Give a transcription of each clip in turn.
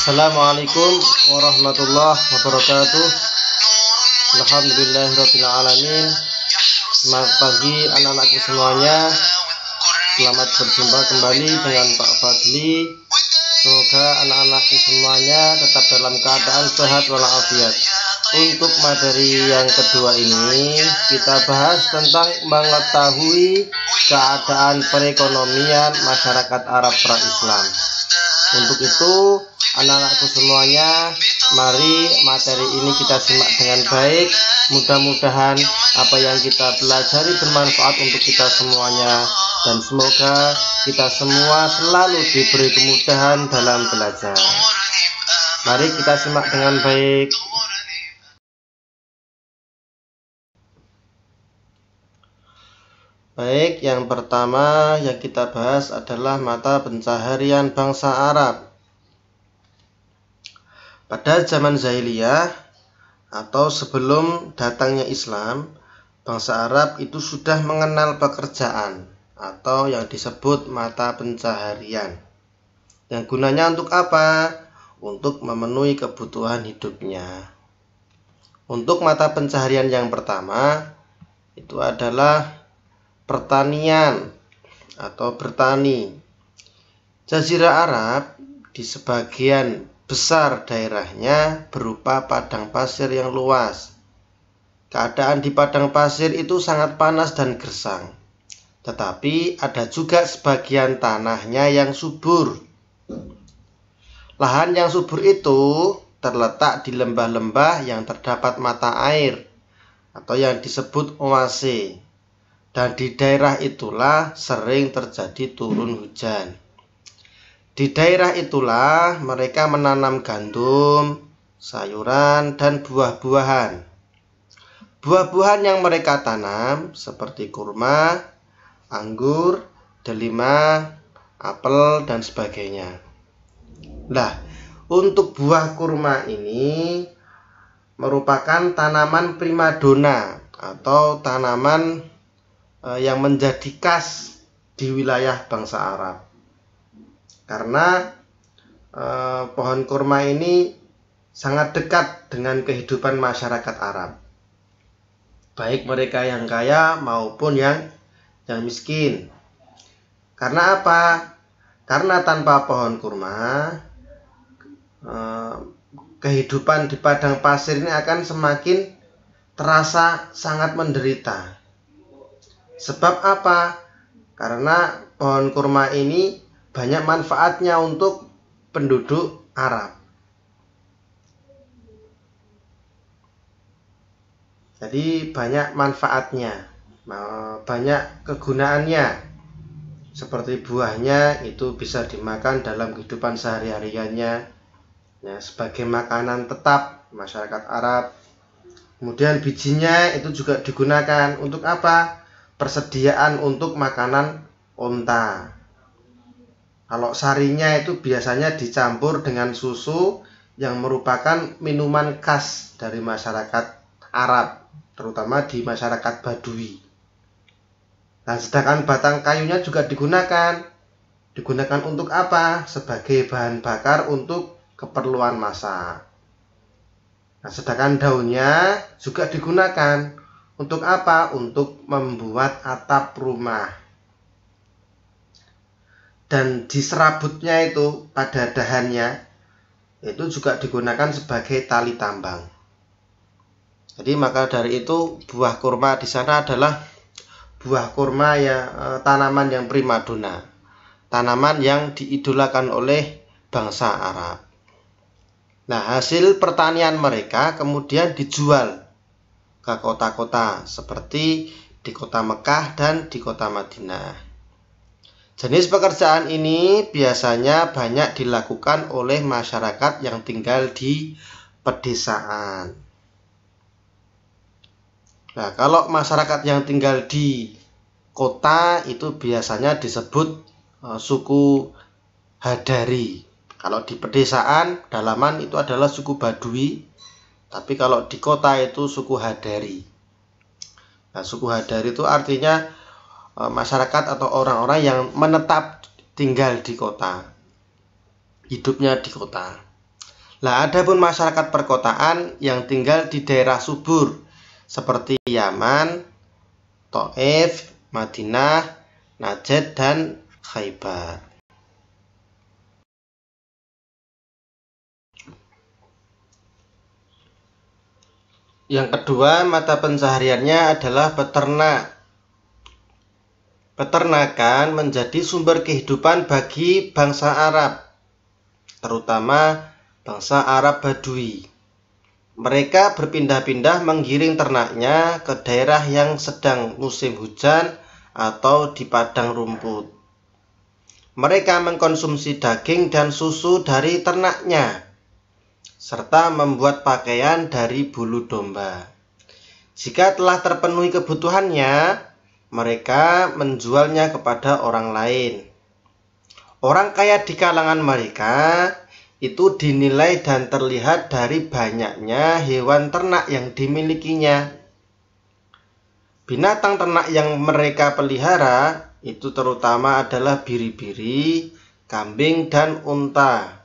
Assalamualaikum warahmatullahi wabarakatuh. Alhamdulillahirabbil alamin. Selamat pagi anak-anakku semuanya. Selamat berjumpa kembali dengan Pak Fadli. Semoga anak-anakku semuanya tetap dalam keadaan sehat walafiat. Untuk materi yang kedua ini kita bahas tentang mengetahui keadaan perekonomian masyarakat Arab pra-Islam. Untuk itu anak-anakku semuanya, mari materi ini kita simak dengan baik. Mudah-mudahan apa yang kita pelajari bermanfaat untuk kita semuanya, dan semoga kita semua selalu diberi kemudahan dalam belajar. Mari kita simak dengan baik. Baik, yang pertama yang kita bahas adalah mata pencaharian bangsa Arab. Pada zaman Jahiliyah atau sebelum datangnya Islam, bangsa Arab itu sudah mengenal pekerjaan atau yang disebut mata pencaharian. Yang gunanya untuk apa? Untuk memenuhi kebutuhan hidupnya. Untuk mata pencaharian yang pertama itu adalah pertanian atau bertani. Jazirah Arab di sebagian besar daerahnya berupa padang pasir yang luas. Keadaan di padang pasir itu sangat panas dan gersang. Tetapi ada juga sebagian tanahnya yang subur. Lahan yang subur itu terletak di lembah-lembah yang terdapat mata air atau yang disebut oase. Dan di daerah itulah sering terjadi turun hujan. Di daerah itulah mereka menanam gandum, sayuran, dan buah-buahan. Buah-buahan yang mereka tanam seperti kurma, anggur, delima, apel, dan sebagainya. Nah, untuk buah kurma ini merupakan tanaman primadona atau tanaman yang menjadi khas di wilayah bangsa Arab. Karena pohon kurma ini sangat dekat dengan kehidupan masyarakat Arab, baik mereka yang kaya maupun yang miskin. Karena apa? Karena tanpa pohon kurma, kehidupan di padang pasir ini akan semakin terasa sangat menderita. Sebab apa? Karena pohon kurma ini banyak manfaatnya untuk penduduk Arab. Jadi banyak manfaatnya, banyak kegunaannya. Seperti buahnya itu bisa dimakan dalam kehidupan sehari-hariannya, ya, sebagai makanan tetap masyarakat Arab. Kemudian bijinya itu juga digunakan untuk apa? Persediaan untuk makanan onta. Kalau sarinya itu biasanya dicampur dengan susu yang merupakan minuman khas dari masyarakat Arab, terutama di masyarakat Badui. Nah, sedangkan batang kayunya juga digunakan untuk apa? Sebagai bahan bakar untuk keperluan masak. Nah, sedangkan daunnya juga digunakan untuk apa? Untuk membuat atap rumah. Dan di serabutnya itu, pada dahannya, itu juga digunakan sebagai tali tambang. Jadi maka dari itu buah kurma di sana adalah buah kurma tanaman yang primadona, tanaman yang diidolakan oleh bangsa Arab. Nah, hasil pertanian mereka kemudian dijual ke kota-kota seperti di kota Mekah dan di kota Madinah. Jenis pekerjaan ini biasanya banyak dilakukan oleh masyarakat yang tinggal di pedesaan. Nah, kalau masyarakat yang tinggal di kota itu biasanya disebut suku Hadari. Kalau di pedesaan, pedalaman itu adalah suku Badui. Tapi kalau di kota itu suku Hadari. Nah, suku Hadari itu artinya masyarakat atau orang-orang yang menetap tinggal di kota, hidupnya di kota. Lah adapun masyarakat perkotaan yang tinggal di daerah subur seperti Yaman, Taif, Madinah, Najd dan Khaybar. Yang kedua, mata pencahariannya adalah peternak. Peternakan menjadi sumber kehidupan bagi bangsa Arab, terutama bangsa Arab Badui. Mereka berpindah-pindah menggiring ternaknya ke daerah yang sedang musim hujan atau di padang rumput. Mereka mengkonsumsi daging dan susu dari ternaknya, serta membuat pakaian dari bulu domba. Jika telah terpenuhi kebutuhannya, mereka menjualnya kepada orang lain. Orang kaya di kalangan mereka itu dinilai dan terlihat dari banyaknya hewan ternak yang dimilikinya. Binatang ternak yang mereka pelihara itu terutama adalah biri-biri, kambing, dan unta.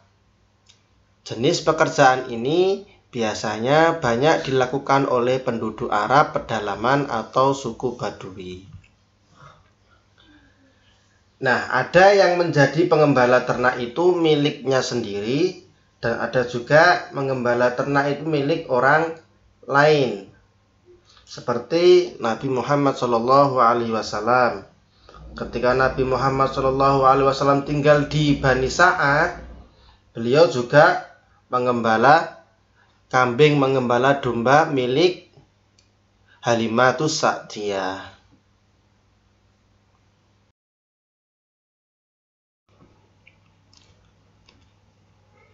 Jenis pekerjaan ini biasanya banyak dilakukan oleh penduduk Arab pedalaman atau suku Badui. Nah, ada yang menjadi pengembala ternak itu miliknya sendiri, dan ada juga mengembala ternak itu milik orang lain. Seperti Nabi Muhammad SAW. Ketika Nabi Muhammad SAW tinggal di Bani Sa'ad, beliau juga mengembala kambing, mengembala domba milik Halimatus Sa'diyah.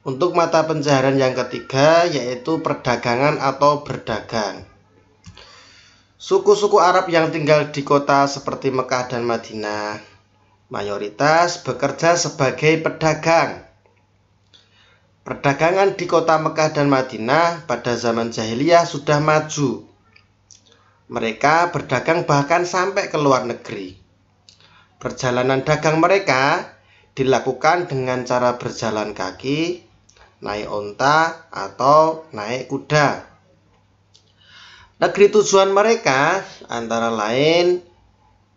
Untuk mata pencaharian yang ketiga yaitu perdagangan atau berdagang. Suku-suku Arab yang tinggal di kota seperti Mekah dan Madinah mayoritas bekerja sebagai pedagang. Perdagangan di kota Mekah dan Madinah pada zaman jahiliyah sudah maju. Mereka berdagang bahkan sampai ke luar negeri. Perjalanan dagang mereka dilakukan dengan cara berjalan kaki, naik onta, atau naik kuda. Negeri tujuan mereka antara lain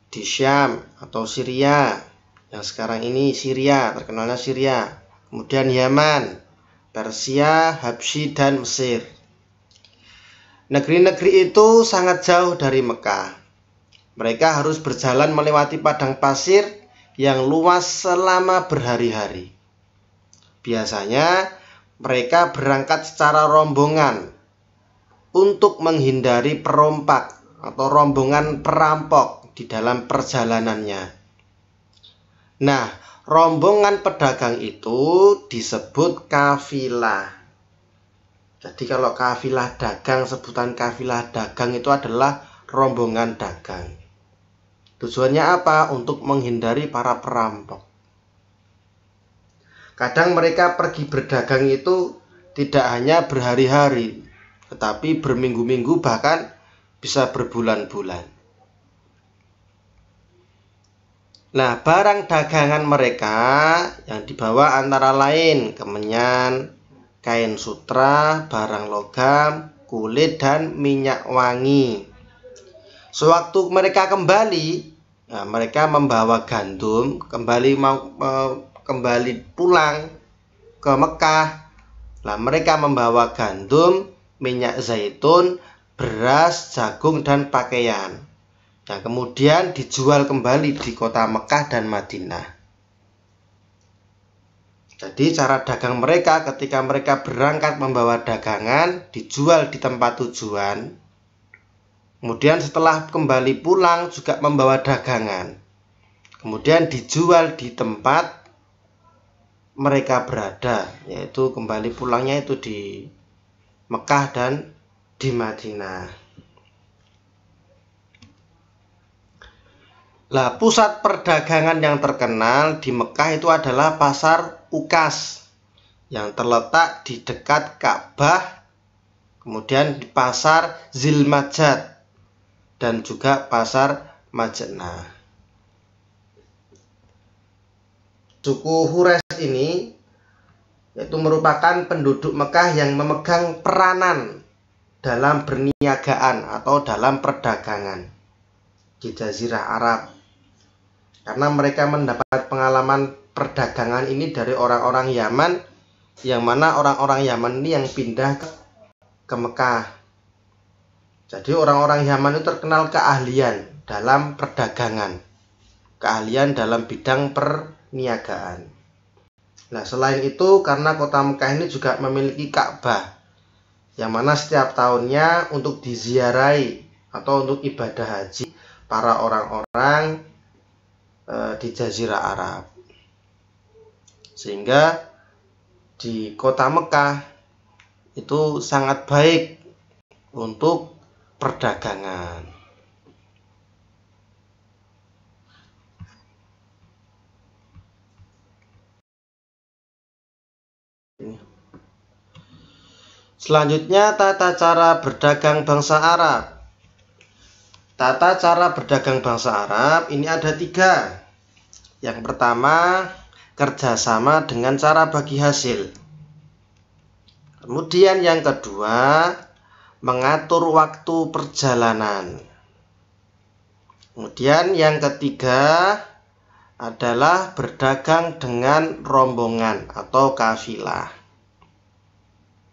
di Syam atau Syria, yang sekarang ini Syria, terkenalnya Syria, kemudian Yaman, Persia, Habsyi, dan Mesir. Negeri-negeri itu sangat jauh dari Mekah. Mereka harus berjalan melewati padang pasir yang luas selama berhari-hari. Biasanya mereka berangkat secara rombongan untuk menghindari perompak atau rombongan perampok di dalam perjalanannya. Nah, rombongan pedagang itu disebut kafilah. Jadi kalau kafilah dagang, sebutan kafilah dagang itu adalah rombongan dagang. Tujuannya apa? Untuk menghindari para perampok. Kadang mereka pergi berdagang itu tidak hanya berhari-hari, tetapi berminggu-minggu, bahkan bisa berbulan-bulan. Nah, barang dagangan mereka yang dibawa antara lain kemenyan, kain sutra, barang logam, kulit, dan minyak wangi. Sewaktu mereka kembali, mereka membawa gandum, kembali pulang ke Mekah. Nah, mereka membawa gandum, minyak zaitun, beras, jagung, dan pakaian. Nah, kemudian dijual kembali di kota Mekah dan Madinah. Jadi cara dagang mereka ketika mereka berangkat membawa dagangan, dijual di tempat tujuan. Kemudian setelah kembali pulang juga membawa dagangan. Kemudian dijual di tempat mereka berada, yaitu kembali pulangnya itu di Mekah dan di Madinah. Lah, pusat perdagangan yang terkenal di Mekah itu adalah pasar Ukas yang terletak di dekat Ka'bah, kemudian di pasar Zilmajad dan juga pasar Majnah. Suku Quraisy ini yaitu merupakan penduduk Mekah yang memegang peranan dalam berniagaan atau dalam perdagangan di Jazirah Arab. Karena mereka mendapat pengalaman perdagangan ini dari orang-orang Yaman, yang mana orang-orang Yaman ini yang pindah ke Mekah. Jadi orang-orang Yaman itu terkenal keahlian dalam perdagangan, keahlian dalam bidang perniagaan. Nah, selain itu karena kota Mekah ini juga memiliki Ka'bah, yang mana setiap tahunnya untuk diziarahi atau untuk ibadah haji para orang-orang di Jazirah Arab. Sehingga di kota Mekah itu sangat baik untuk perdagangan. Selanjutnya, tata cara berdagang bangsa Arab. Tata cara berdagang bangsa Arab ini ada 3. Yang pertama, kerjasama dengan cara bagi hasil. Kemudian yang kedua, mengatur waktu perjalanan. Kemudian yang ketiga adalah berdagang dengan rombongan atau kafilah.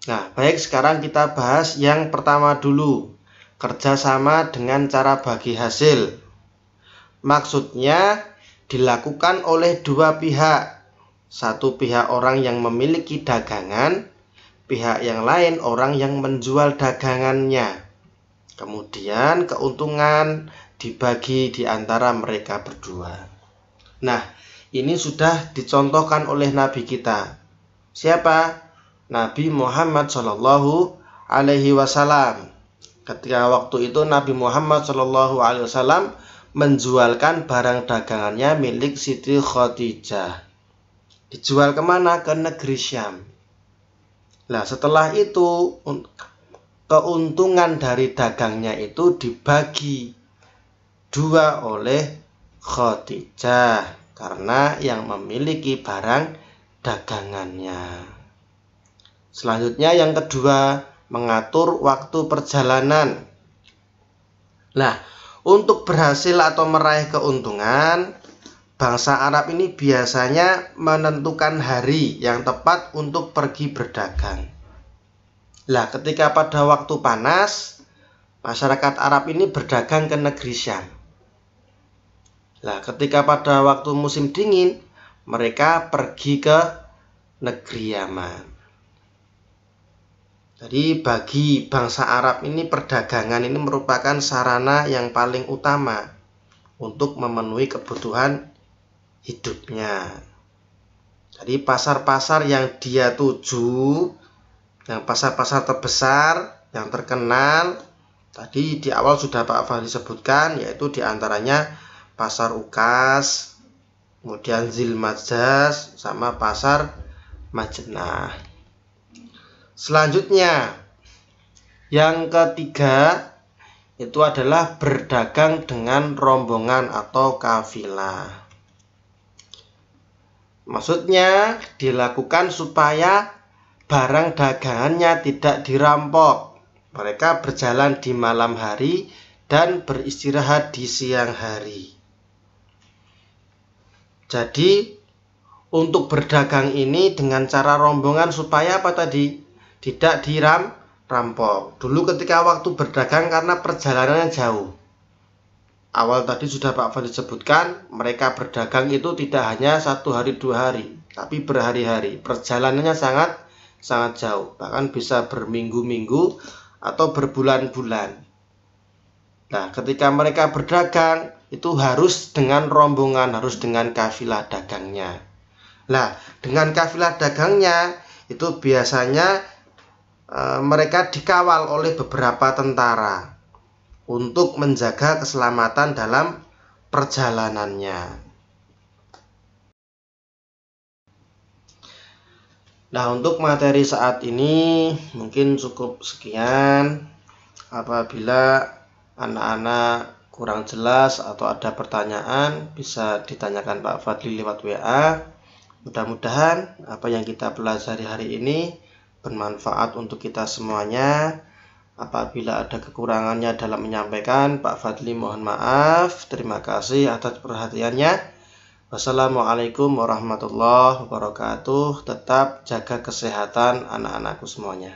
Nah, baik, sekarang kita bahas yang pertama dulu, kerjasama dengan cara bagi hasil. Maksudnya dilakukan oleh 2 pihak. Satu pihak orang yang memiliki dagangan, pihak yang lain orang yang menjual dagangannya. Kemudian keuntungan dibagi di antara mereka berdua. Nah, ini sudah dicontohkan oleh Nabi kita. Siapa? Nabi Muhammad Shallallahu Alaihi Wasallam. Ketika waktu itu Nabi Muhammad Shallallahu Alaihi Wasallam menjualkan barang dagangannya milik Siti Khadijah. Dijual kemana? Ke negeri Syam. Nah, setelah itu keuntungan dari dagangnya itu dibagi 2 oleh Khadijah karena yang memiliki barang dagangannya. Selanjutnya yang kedua, mengatur waktu perjalanan. Nah, untuk berhasil atau meraih keuntungan, bangsa Arab ini biasanya menentukan hari yang tepat untuk pergi berdagang. Nah, ketika pada waktu panas, masyarakat Arab ini berdagang ke negeri Syam. Nah, ketika pada waktu musim dingin, mereka pergi ke negeri Yaman. Jadi bagi bangsa Arab ini perdagangan ini merupakan sarana yang paling utama untuk memenuhi kebutuhan hidupnya. Jadi pasar-pasar yang dia tuju, yang pasar-pasar terbesar, yang terkenal, tadi di awal sudah Pak Fahri sebutkan, yaitu diantaranya Pasar Ukas, kemudian Zilmajaz, sama Pasar Majenah. Selanjutnya, yang ketiga itu adalah berdagang dengan rombongan atau kafilah. Maksudnya dilakukan supaya barang dagangannya tidak dirampok. Mereka berjalan di malam hari dan beristirahat di siang hari. Jadi untuk berdagang ini dengan cara rombongan supaya apa tadi? Tidak dirampok. Dulu ketika waktu berdagang karena perjalanannya jauh. Awal tadi sudah Pak Fadil sebutkan, mereka berdagang itu tidak hanya 1 hari 2 hari, tapi berhari-hari. Perjalanannya sangat jauh, bahkan bisa berminggu-minggu atau berbulan-bulan. Nah, ketika mereka berdagang itu harus dengan rombongan, harus dengan kafilah dagangnya. Nah, dengan kafilah dagangnya itu biasanya mereka dikawal oleh beberapa tentara untuk menjaga keselamatan dalam perjalanannya. Nah, untuk materi saat ini mungkin cukup sekian. Apabila anak-anak kurang jelas atau ada pertanyaan, bisa ditanyakan Pak Fadli lewat WA. Mudah-mudahan apa yang kita pelajari hari ini bermanfaat untuk kita semuanya. Apabila ada kekurangannya dalam menyampaikan, Pak Fadli mohon maaf. Terima kasih atas perhatiannya. Wassalamualaikum warahmatullahi wabarakatuh. Tetap jaga kesehatan anak-anakku semuanya.